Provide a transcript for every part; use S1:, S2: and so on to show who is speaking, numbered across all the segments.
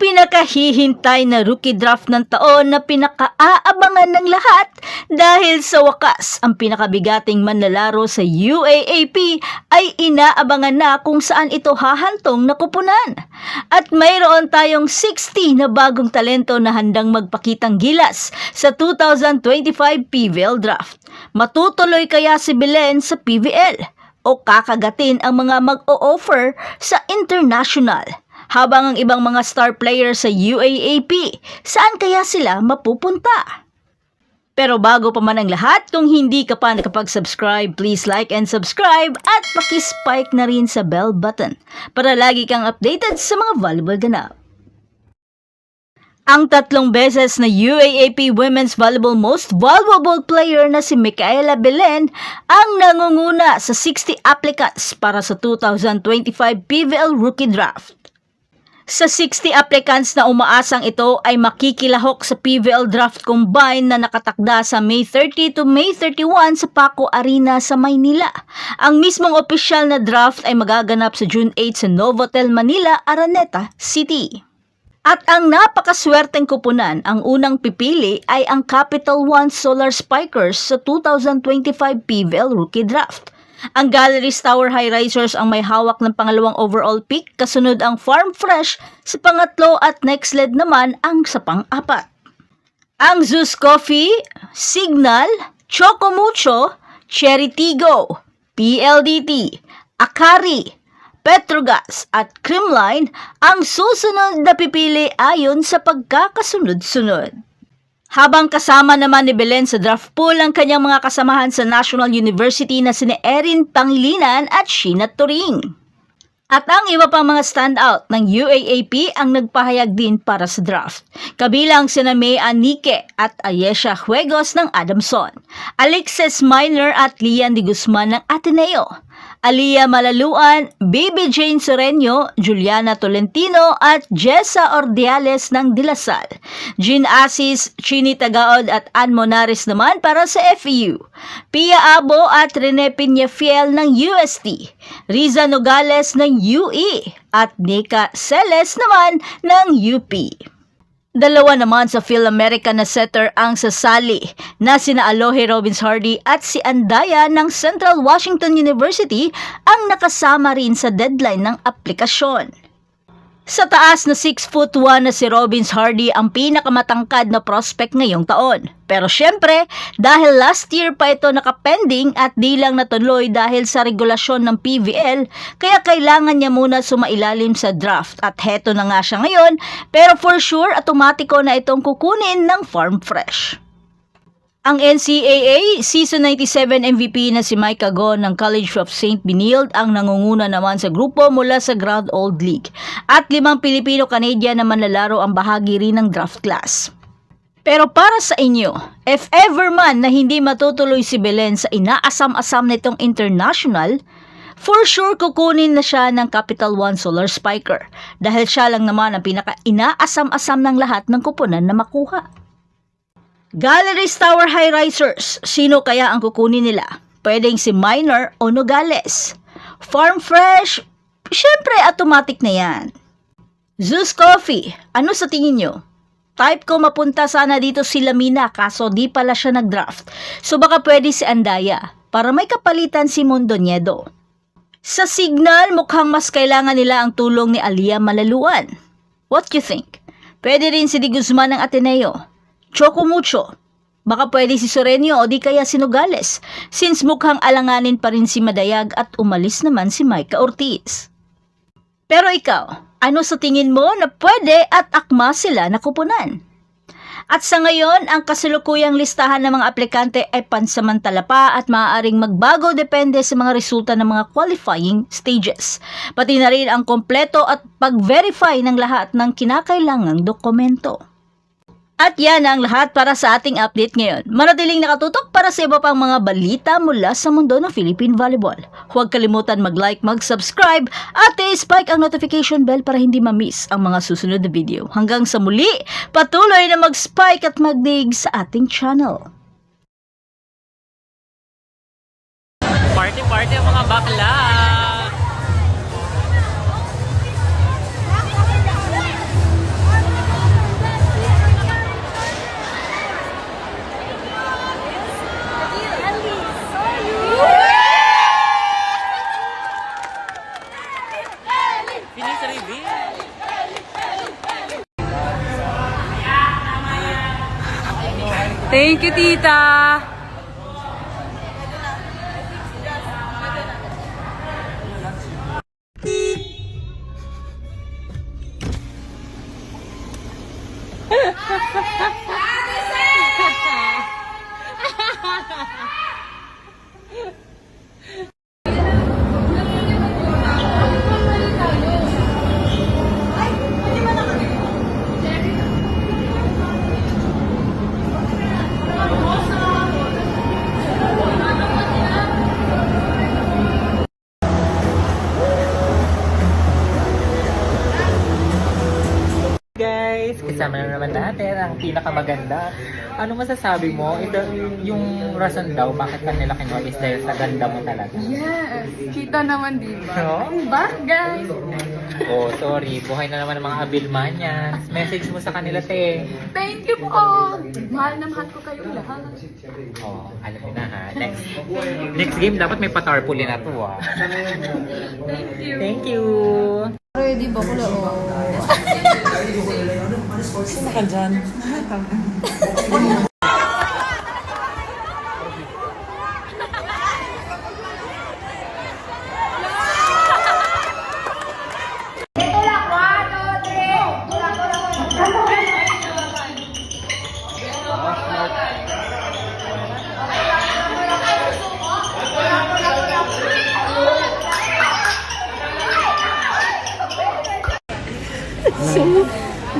S1: Ang pinakahihintay na rookie draft ng taon na pinakaaabangan ng lahat dahil sa wakas ang pinakabigating manlalaro sa UAAP ay inaabangan na kung saan ito hahantong na kupunan. At mayroon tayong 60 na bagong talento na handang magpakitang gilas sa 2025 PVL Draft. Matutuloy kaya si Belen sa PVL o kakagatin ang mga mag-o-offer sa international? Habang ang ibang mga star players sa UAAP, saan kaya sila mapupunta? Pero bago pa man ang lahat, kung hindi ka pa nakapag-subscribe, please like and subscribe at pakispike na rin sa bell button para lagi kang updated sa mga volleyball ganap. Ang 3 beses na UAAP Women's Volleyball Most Valuable Player na si Micaela Belen ang nangunguna sa 60 applicants para sa 2025 PVL Rookie Draft. Sa 60 applicants na umaasang ito ay makikilahok sa PVL Draft Combine na nakatakda sa May 30 to May 31 sa Paco Arena sa Maynila. Ang mismong opisyal na draft ay magaganap sa June 8 sa Novotel Manila, Araneta City. At ang napakaswerteng kupunan, ang unang pipili ay ang Capital One Solar Spikers sa 2025 PVL Rookie Draft. Ang Galleries Tower High Risers ang may hawak ng pangalawang overall pick, kasunod ang Farm Fresh sa pangatlo at Next Led naman ang sa pang-apat. Ang Zeus Coffee, Signal, Choco Mucho, Cherry Tigo, PLDT, Akari, Petrogas at Creamline ang susunod na pipili ayon sa pagkakasunod-sunod. Habang kasama naman ni Belen sa draft pool ang kanyang mga kasamahan sa National University na sina Erin Pangilinan at Sheena Turing. At ang iba pang mga standout ng UAAP ang nagpahayag din para sa draft. Kabilang sina May Anike at Ayesha Juegos ng Adamson, Alexis Minor at Lian de Guzman ng Ateneo, Aliyah Malaluan, Baby Jane Soreño, Juliana Tolentino at Jessa Ordiales ng Dilasal, Jean Asis, Chini Tagaod at Ann Monares naman para sa FEU, Pia Abo at Rene Piñafiel ng UST, Riza Nogales ng UE at Nika Celes naman ng UP. Dalawa naman sa Phil-America na setter ang sasali na sina Alohe Robbins Hardy at si Andaya ng Central Washington University ang nakasama rin sa deadline ng aplikasyon. Sa taas na 6'1" na si Robbins Hardy ang pinakamatangkad na prospect ngayong taon. Pero syempre, dahil last year pa ito nakapending at di lang natuloy dahil sa regulasyon ng PVL, kaya kailangan niya muna sumailalim sa draft at heto na nga siya ngayon, pero for sure automatiko na itong kukunin ng Farm Fresh. Ang NCAA Season 97 MVP na si Mike Agon ng College of St. Benilde ang nangunguna naman sa grupo mula sa Grand Old League at 5 Pilipino-Canadian na manlalaro ang bahagi rin ng draft class. Pero para sa inyo, if ever man na hindi matutuloy si Belen sa inaasam-asam nitong international, for sure kukunin na siya ng Capital One Solar Spiker dahil siya lang naman ang pinaka-inaasam-asam ng lahat ng kupunan na makuha. Galleries Tower High Risers, sino kaya ang kukunin nila? Pwedeng si Minor o Nogales. Farm Fresh, syempre automatic na yan. Zeus Coffee, ano sa tingin nyo? Type ko mapunta sana dito si Lamina kaso di pala siya nag-draft. So baka pwede si Andaya para may kapalitan si Mondoñedo. Sa Signal, mukhang mas kailangan nila ang tulong ni Aliyah Malaluan. What you think? Pwede rin si Di Guzman ng Ateneo. Choco Mucho. Baka pwede si Soreño o di kaya si Nogales since mukhang alanganin pa rin si Madayag at umalis naman si Micah Ortiz. Pero ikaw, ano sa tingin mo na pwede at akma sila na kupunan? At sa ngayon, ang kasalukuyang listahan ng mga aplikante ay pansamantala pa at maaaring magbago depende sa mga resulta ng mga qualifying stages. Pati na rin ang kompleto at pag-verify ng lahat ng kinakailangang dokumento. At yan ang lahat para sa ating update ngayon. Manatiling nakatutok para sa iba pang mga balita mula sa mundo ng Philippine Volleyball. Huwag kalimutan mag-like, mag-subscribe at i-spike ang notification bell para hindi ma-miss ang mga susunod na video. Hanggang sa muli, patuloy na mag-spike at mag-dig sa ating channel.
S2: Party-party ang mga bakla! Thank you, tita.
S3: Guys, kasama na naman natin ang pinakamaganda. Ano masasabi mo? Ito yung rason daw bakit kanila kinuha is dahil sa ganda mo talaga.
S2: Yes, kita naman diba?
S3: No?
S2: Bagay.
S3: Oh, sorry. Buhay na naman ng mga Abilmanians. Message mo sa kanila, te.
S2: Thank you po. Mahal na mahal ko kayo lahat.
S3: Oh, alam mo na ha. Next game, dapat may patarpuli na to ah.
S2: Thank you.
S3: Thank you.
S2: Ready ba ko lang?
S3: Sino ka dyan?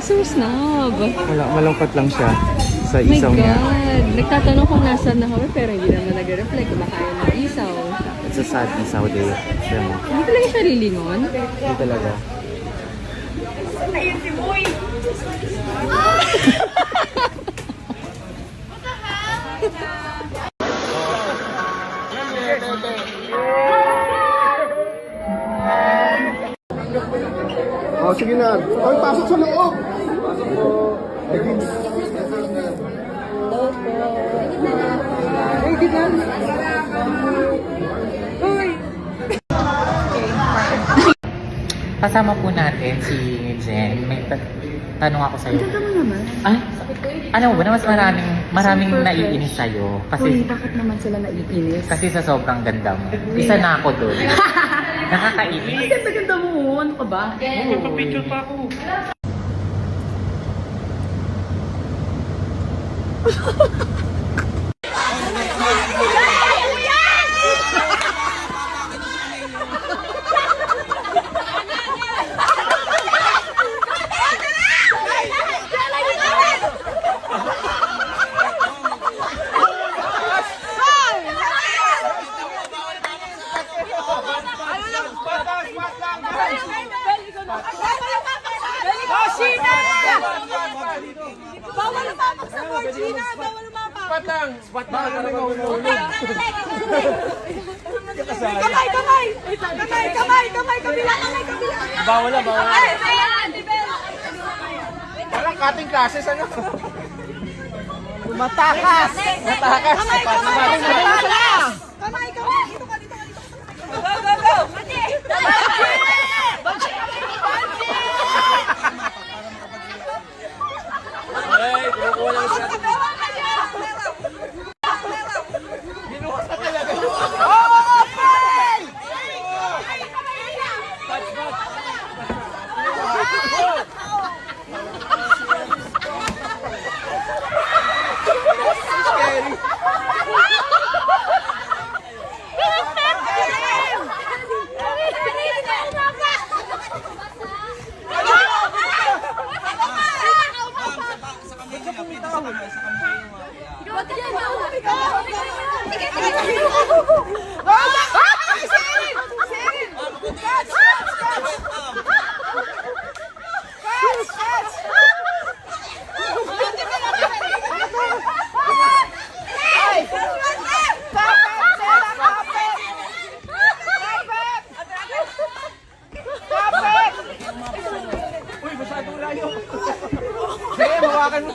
S2: So snob.
S4: Wala, malungkot lang siya sa
S2: Oh my
S4: isaw niya.
S2: God. Nagtatanong kung nasan na kami pero hindi naman nag-reflect. Kumakain ng isaw.
S4: It's a sad isaw day. Siya mo.
S2: Hindi talaga siya lilingon.
S4: Hindi talaga.
S5: Oh, sige na. Ay, pasok sa loob!
S3: Kasama po natin si Jen. May tanong ako sa'yo. Ay, ano ba na mas maraming naiinis sa'yo.
S2: Uy,
S3: Kasi,
S2: bakit naman sila naiinis?
S3: kasi sa sobrang ganda mo. Isa na ako doon. Nakakainis.
S2: Ganda-ganda mo. Ano ka ba?
S3: Nagpa-picture pa ako.
S6: Bawal lumapak sa board, Gina! Bawal lumapak!
S5: Patang! Spot ba?
S6: Kamay! Kamay! Kamay! Kamay! Kamay! Kabila! Kamay! Kabila!
S5: Bawal na, bawal na.
S6: Ay! Ayan! Dibel!
S5: Walang cutting classes, ano? Matakas! Matakas!
S6: Kamay! Kamay! Kamay! Kamay! Kamay! Dito ka! Dito ka! Dito ka! Go! Go! Go! Baji! Baji! Baji!
S5: Ay, kumukuha lang siya. Uy, masyadong layo. Sige, mawakan mo.